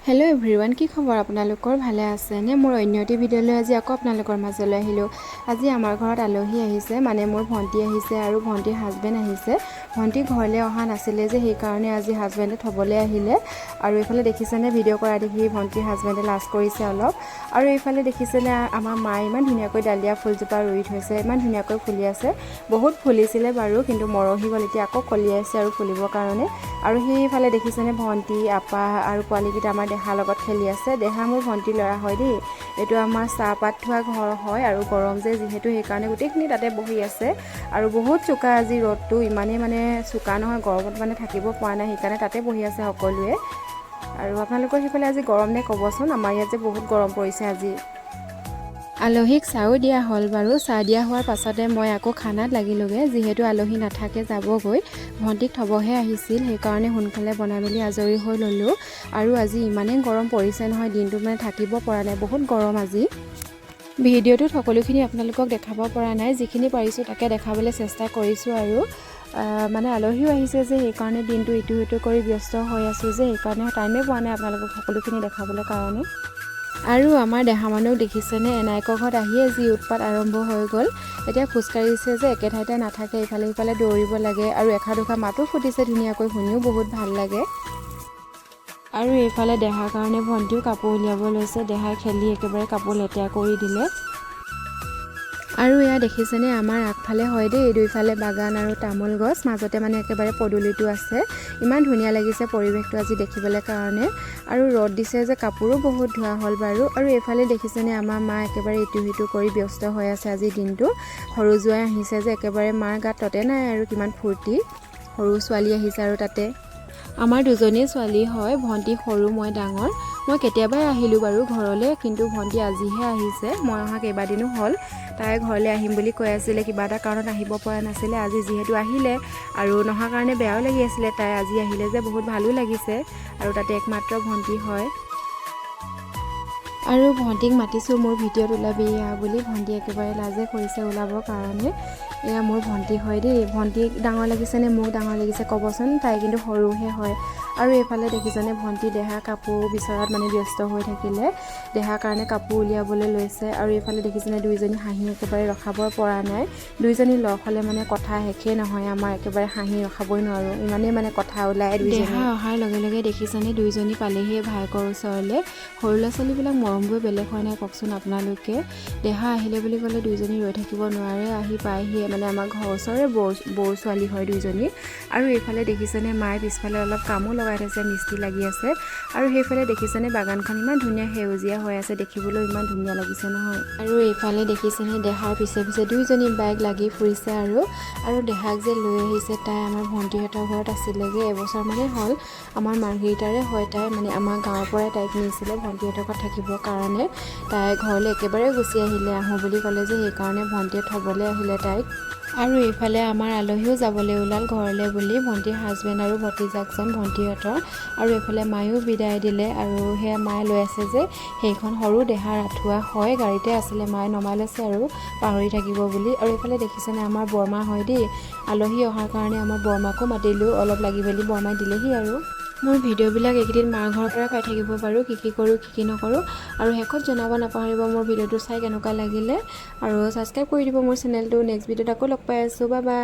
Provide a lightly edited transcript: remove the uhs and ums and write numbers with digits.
Hello everyone की खबर आपनालोकर भाले आछे ने मोर अन्य एटी भिडिओ आज आको आपनालोकर माजले आहिलो। আজি आमार घरत आलही आहिसे माने मोर भंटी आहिसे आरु भंटीर हाजबेंड आहिसे। भंटी घरले अहा नासिले जे हेइ कारणे আজি हाजबेंडे थबले आहिले आरु एफाले देखिसेने भिडिओ करा देखि भंटीर हाजबेंडे लाज करिसे अलप आरु एफाले देखिसेने आमार माय इमान धुनियाকৈ डालिया फुलजोपा रुइ थैसे इमान धुनियाকৈ फुली আছে। बहुत फुलिছিলে बारु किन्तु मरहि गल এতিয়া আকৌ कलियाइছে आरु फुलिবৰ কাৰণে आरु हेइफाले देखिसेने भंटी आपा आरु पोवालिकिटा आमार देহাৰ লগত খেলি আছে। দেহা মোৰ ভন্টি লৰা হয় দেই। এটো আমাৰ চাহপাত থোৱা ঘৰ হয় আৰু গৰম যে যেহেতু সেই কাৰণে গোটেইখিনি তাতে বহি আছে আৰু বহুত চুকা আজি ৰ'দটো ইমানে মানে চুকা নহয় গৰমত মানে থাকিব পৰা নাই সেইকাৰণে তাতে বহি আছে সকলোৱে। আৰু আপোনালোকৰ সেইফালে আজি গৰম নে ক'বচোন। আমাৰ ইয়াত যে বহুত গৰম পৰিছে আজি। আলহীক চাও দিয়া হল বাৰু। চাহ দিয়া হোৱাৰ পাছতে মই আকৌ খানাত লাগিলোগে যেহেতু আলহী নাথাকে যাবগৈ ভন্টিক থবহে আহিছিল সেইকাৰণে সোনকালে বনাই মেলি আজৰি হৈ ললো। আৰু আজি ইমানে গৰম পৰিছে নহয় দিনটো মানে থাকিব পৰা নাই বহুত গৰম আজি। ভিডিঅ'টোত সকলোখিনি আপোনালোকক দেখাব পৰা নাই যিখিনি পাৰিছো তাকে দেখাবলৈ চেষ্টা কৰিছো আৰু মানে আলহীও আহিছে যে সেইকাৰণে দিনটো ইটো ইটো কৰি ব্যস্ত হৈ আছো যে সেইকাৰণে টাইমে পোৱা নাই আপোনালোকক সকলোখিনি দেখাবলৈ কাৰণে। আৰু আমাৰ দেহা মানুহ দেখিছেনে এনাইককত আহিয়ে যি উৎপাত আৰম্ভ হৈ গ'ল। এতিয়া খোজকাঢ়িছে যে একে ঠাইতে নাথাকে ইফালে ইফালে দৌৰিব লাগে আৰু এখা দুখা মাতো ফুটিছে ধুনীয়াকৈ শুনিও বহুত ভাল লাগে। আৰু এইফালে দেহাৰ কাৰণে ভন্টিও কাপোৰ উলিয়াব লৈছে। দেহাই খেলি একেবাৰে কাপোৰ লেতেৰা কৰি দিলে। আৰু এয়া দেখিছেনে আমাৰ আগফালে হয় দেই দুইফালে বাগান আৰু তামোল গছ মাজতে মানে একেবাৰে পদুলিটো আছে। ইমান ধুনীয়া লাগিছে পৰিৱেশটো আজি দেখিবলৈ কাৰণে। আৰু ৰ'দ দিছে যে কাপোৰো বহুত ধোৱা হ'ল বাৰু। আৰু এইফালে দেখিছেনে আমাৰ মা একেবাৰে ইটো সিটো কৰি ব্যস্ত হৈ আছে আজি দিনটো। সৰু জোৱাই আহিছে যে একেবাৰে মাৰ গাত ততে নাই আৰু কিমান ফূৰ্তি। সৰু ছোৱালী আহিছে আৰু তাতে আমাৰ দুজনী ছোৱালী হয় ভন্টি সৰু মই ডাঙৰ। মই কেতিয়াবাই আহিলো বাৰু ঘৰলে কিন্তু ভন্টি আজিহে আহিছে। মই অহা কেইবাদিনো হ'ল। তাই ঘৰলে আহিম বুলি কৈ আছিলে কিবা এটা কাৰণত আহিব পৰা নাছিলে আজি যিহেতু আহিলে আৰু নহা কাৰণে বেয়াও লাগি আছিলে তাই আজি আহিলে যে বহুত ভালো লাগিছে আৰু তাতে একমাত্ৰ ভন্টি হয়। আৰু ভন্টিক মাতিছো মোৰ ভিডিঅ'ত ওলাবি বুলি ভন্টি একেবাৰে লাজে কৰিছে ওলাবৰ কাৰণে। এয়া মোৰ ভন্টি হয় দেই। ভন্টিক ডাঙৰ লাগিছে নে মোক ডাঙৰ লাগিছে ক'বচোন। তাই কিন্তু সৰুহে হয়। আৰু এইফালে দেখিছেনে ভন্টি দেহা কাপোৰ বিচৰাত মানে ব্যস্ত হৈ থাকিলে দেহাৰ কাৰণে কাপোৰ উলিয়াবলৈ লৈছে। আৰু এইফালে দেখিছেনে দুইজনী হাঁহি একেবাৰে ৰখাব পৰা নাই। দুইজনী লগ হ'লে মানে কথা শেষে নহয় আমাৰ একেবাৰে হাঁহি ৰখাবই নোৱাৰো ইমানেই মানে কথা ওলাই। দেহা অহাৰ লগে লগে দেখিছেনে দুইজনী পালেহি ভায়েকৰ ওচৰলৈ। সৰু ল'ৰা ছোৱালীবিলাক মৰমবোৰ বেলেগ হয় নাই কওকচোন আপোনালোকে। দেহা আহিলে বুলি ক'লে দুইজনী ৰৈ থাকিব নোৱাৰে আহি পায়হি মানে আমাৰ ঘৰৰ ওচৰৰে বৌ ছোৱালী হয় দুইজনী। আৰু এইফালে দেখিছেনে মায়ে পিছফালে অলপ কামো লগাই থৈছে মিস্ত্ৰী লাগি আছে। আৰু সেইফালে দেখিছেনে বাগানখন ইমান ধুনীয়া সেউজীয়া হৈ আছে দেখিবলৈ ইমান ধুনীয়া লাগিছে নহয়। আৰু এইফালে দেখিছেনে দেহাৰ পিছে পিছে দুইজনী বাইক লাগি ফুৰিছে আৰু দেহাক যে লৈ আহিছে তাই আমাৰ ভণ্টিহঁতৰ ঘৰত আছিলেগৈ এবছৰ মানে হ'ল। আমাৰ মাৰ্ঘেৰিটাৰে হয় তাই মানে আমাৰ গাঁৱৰ পৰাই তাইক নিছিলে ভণ্টিহঁতৰ ঘৰত থাকিবৰ কাৰণে। তাই ঘৰলৈ একেবাৰে গুচি আহিলে আহোঁ বুলি ক'লে যে সেইকাৰণে ভণ্টিয়ে থ'বলৈ আহিলে তাইক। আৰু এইফালে আমাৰ আলহীও যাবলৈ ওলাল ঘৰলৈ বুলি ভণ্টিৰ হাজবেণ্ড আৰু ভতিজাকজন ভণ্টিহঁতৰ। আৰু এইফালে মায়েও বিদায় দিলে আৰু সেয়া মায়ে লৈ আছে যে সেইখন সৰু দেহাৰ আঁঠুৱা হয় গাড়ীতে আছিলে মায়ে নমাই লৈছে আৰু পাহৰি থাকিব বুলি। আৰু এইফালে দেখিছেনে আমাৰ বৰমা হয় দেই। আলহী অহাৰ কাৰণে আমাৰ বৰমাকো মাতিলোঁ অলপ লাগি মেলি বৰমাই দিলেহি। আৰু মোৰ ভিডিঅ'বিলাক এইকেইদিন মাৰ ঘৰৰ পৰাই পাই থাকিব পাৰোঁ কি কি কৰোঁ কি কি নকৰোঁ। আৰু শেষত জনাব নাপাহৰিব মোৰ ভিডিঅ'টো চাই কেনেকুৱা লাগিলে আৰু ছাবস্ক্ৰাইব কৰি দিব মোৰ চেনেলটো। নেক্সট ভিডিঅ'ত আকৌ লগ পাই আছোঁ। Bye bye.